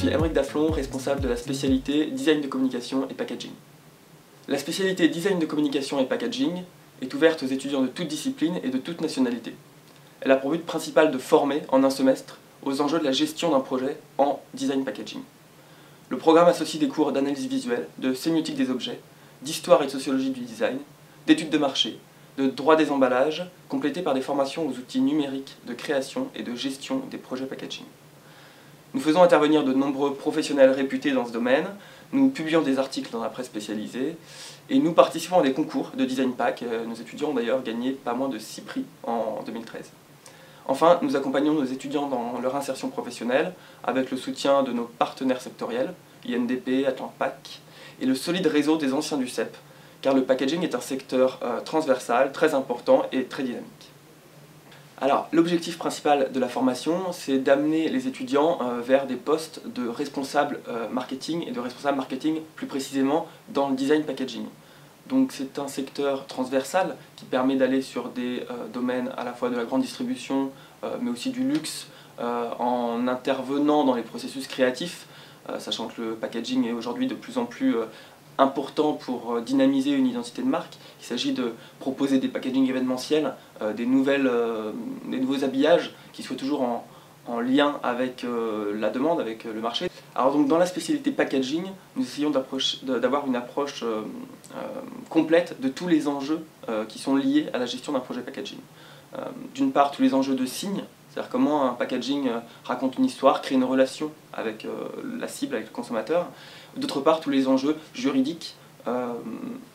suis Aymeric Daflon, responsable de la spécialité Design de communication et packaging. La spécialité Design de communication et packaging est ouverte aux étudiants de toute discipline et de toute nationalité. Elle a pour but principal de former en un semestre aux enjeux de la gestion d'un projet en design packaging. Le programme associe des cours d'analyse visuelle, de sémiotique des objets, d'histoire et de sociologie du design, d'études de marché, de droit des emballages, complétés par des formations aux outils numériques de création et de gestion des projets packaging. Nous faisons intervenir de nombreux professionnels réputés dans ce domaine, nous publions des articles dans la presse spécialisée et nous participons à des concours de design pack. Nos étudiants ont d'ailleurs gagné pas moins de 6 prix en 2013. Enfin, nous accompagnons nos étudiants dans leur insertion professionnelle avec le soutien de nos partenaires sectoriels, INDP, Atlanpac, et le solide réseau des anciens du CEP, car le packaging est un secteur transversal, très important et très dynamique. Alors, l'objectif principal de la formation, c'est d'amener les étudiants vers des postes de responsables marketing et de responsables marketing plus précisément dans le design packaging. Donc c'est un secteur transversal qui permet d'aller sur des domaines à la fois de la grande distribution mais aussi du luxe en intervenant dans les processus créatifs, sachant que le packaging est aujourd'hui de plus en plus important pour dynamiser une identité de marque. Il s'agit de proposer des packaging événementiels, des nouveaux habillages qui soient toujours en lien avec la demande, avec le marché. Alors donc dans la spécialité packaging, nous essayons d'avoir une approche complète de tous les enjeux qui sont liés à la gestion d'un projet packaging. D'une part, tous les enjeux de signes, c'est-à-dire comment un packaging raconte une histoire, crée une relation avec la cible, avec le consommateur. D'autre part, tous les enjeux juridiques,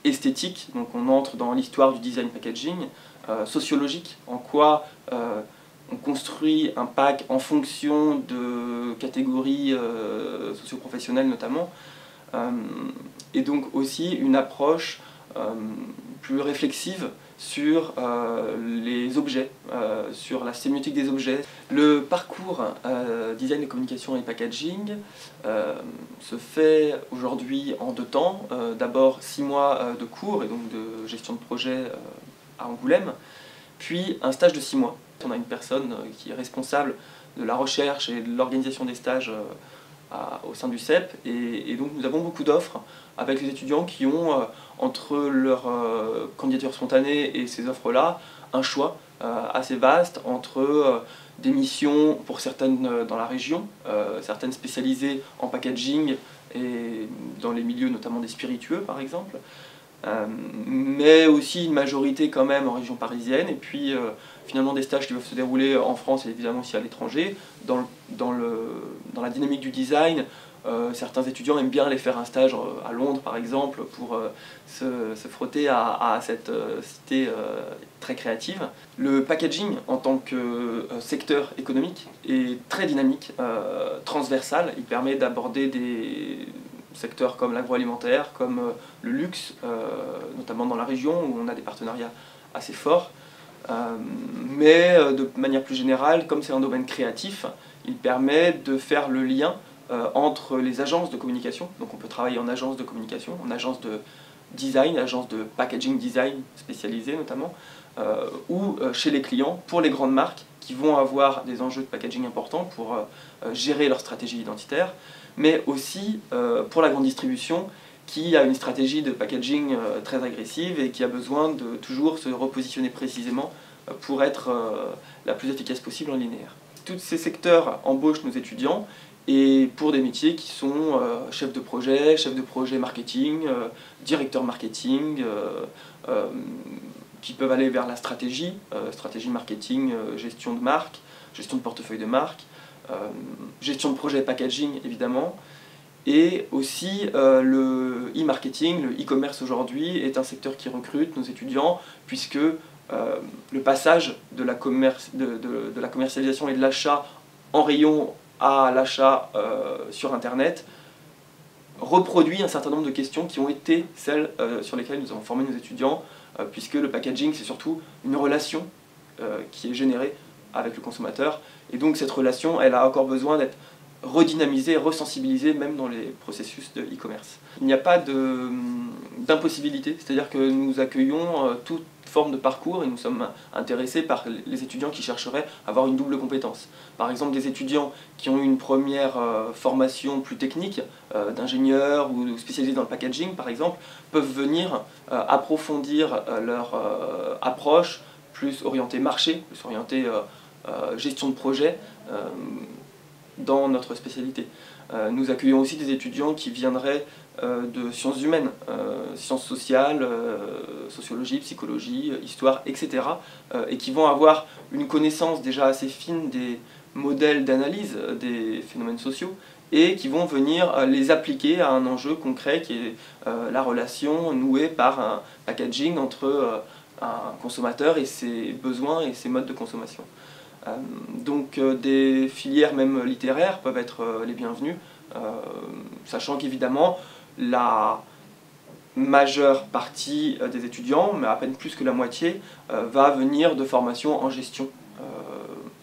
esthétiques, donc on entre dans l'histoire du design packaging, sociologique, en quoi on construit un pack en fonction de catégories socio-professionnelles notamment, et donc aussi une approche plus réflexive sur les objets, sur la sémiotique des objets. Le parcours design de communication et packaging se fait aujourd'hui en 2 temps. D'abord 6 mois de cours et donc de gestion de projet à Angoulême, puis un stage de 6 mois. On a une personne qui est responsable de la recherche et de l'organisation des stages au sein du CEP, et donc nous avons beaucoup d'offres avec les étudiants qui ont, entre leur candidature spontanée et ces offres-là, un choix assez vaste entre des missions pour certaines dans la région, certaines spécialisées en packaging et dans les milieux notamment des spiritueux par exemple, mais aussi une majorité quand même en région parisienne, et puis finalement des stages qui peuvent se dérouler en France et évidemment aussi à l'étranger. Dans la dynamique du design, certains étudiants aiment bien aller faire un stage à Londres par exemple pour se frotter à cette cité très créative. Le packaging en tant que secteur économique est très dynamique, transversal. Il permet d'aborder des secteurs comme l'agroalimentaire, comme le luxe, notamment dans la région où on a des partenariats assez forts. Mais de manière plus générale, comme c'est un domaine créatif, il permet de faire le lien entre les agences de communication. Donc on peut travailler en agence de communication, en agence de design, agence de packaging design spécialisée notamment, ou chez les clients pour les grandes marques qui vont avoir des enjeux de packaging importants pour gérer leur stratégie identitaire, mais aussi pour la grande distribution qui a une stratégie de packaging très agressive et qui a besoin de toujours se repositionner précisément pour être la plus efficace possible en linéaire. Tous ces secteurs embauchent nos étudiants, et pour des métiers qui sont chef de projet marketing, directeur marketing, qui peuvent aller vers la stratégie, stratégie marketing, gestion de marque, gestion de portefeuille de marque, gestion de projet packaging évidemment, et aussi le e-marketing, le e-commerce aujourd'hui est un secteur qui recrute nos étudiants, puisque le passage de la commercialisation et de l'achat en rayon à l'achat sur internet reproduit un certain nombre de questions qui ont été celles sur lesquelles nous avons formé nos étudiants, puisque le packaging c'est surtout une relation qui est générée avec le consommateur, et donc cette relation elle a encore besoin d'être redynamisée, resensibilisée même dans les processus de e-commerce. Il n'y a pas d'impossibilité, c'est-à-dire que nous accueillons toute forme de parcours et nous sommes intéressés par les étudiants qui chercheraient à avoir une double compétence. Par exemple, des étudiants qui ont eu une première formation plus technique, d'ingénieur ou spécialisés dans le packaging par exemple, peuvent venir approfondir leur approche plus orientée marché, plus orientée gestion de projet dans notre spécialité. Nous accueillons aussi des étudiants qui viendraient de sciences humaines, sciences sociales, sociologie, psychologie, histoire, etc. Et qui vont avoir une connaissance déjà assez fine des modèles d'analyse des phénomènes sociaux et qui vont venir les appliquer à un enjeu concret qui est la relation nouée par un packaging entre un consommateur et ses besoins et ses modes de consommation. Donc des filières même littéraires peuvent être les bienvenues, sachant qu'évidemment la majeure partie des étudiants, mais à peine plus que la moitié, va venir de formations en gestion,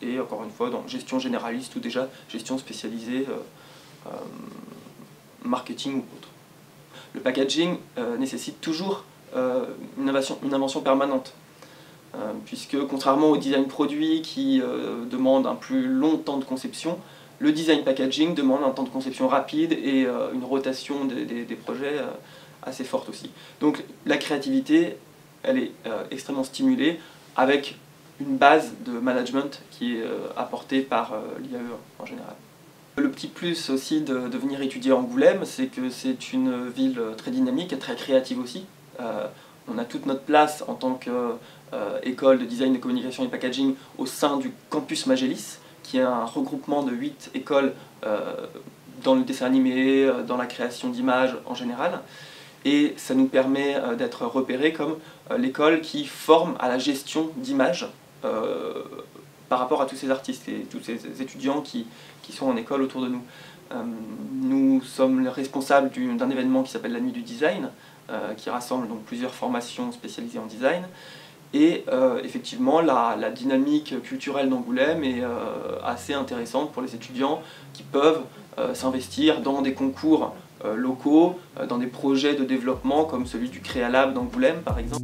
et encore une fois dans gestion généraliste ou déjà gestion spécialisée, marketing ou autre. Le packaging nécessite toujours une invention permanente. Puisque contrairement au design produit qui demande un plus long temps de conception, le design packaging demande un temps de conception rapide et une rotation des projets assez forte aussi. Donc la créativité, elle est extrêmement stimulée avec une base de management qui est apportée par l'IAE en général. Le petit plus aussi de venir étudier à Angoulême, c'est que c'est une ville très dynamique et très créative aussi. On a toute notre place en tant qu'école de design de communication et packaging au sein du campus Magélis, qui est un regroupement de 8 écoles dans le dessin animé, dans la création d'images en général. Et ça nous permet d'être repérés comme l'école qui forme à la gestion d'images par rapport à tous ces artistes et tous ces étudiants qui sont en école autour de nous. Nous sommes les responsables d'un événement qui s'appelle la Nuit du Design, qui rassemble donc plusieurs formations spécialisées en design. Et effectivement, la dynamique culturelle d'Angoulême est assez intéressante pour les étudiants qui peuvent s'investir dans des concours locaux, dans des projets de développement comme celui du Créalab d'Angoulême par exemple.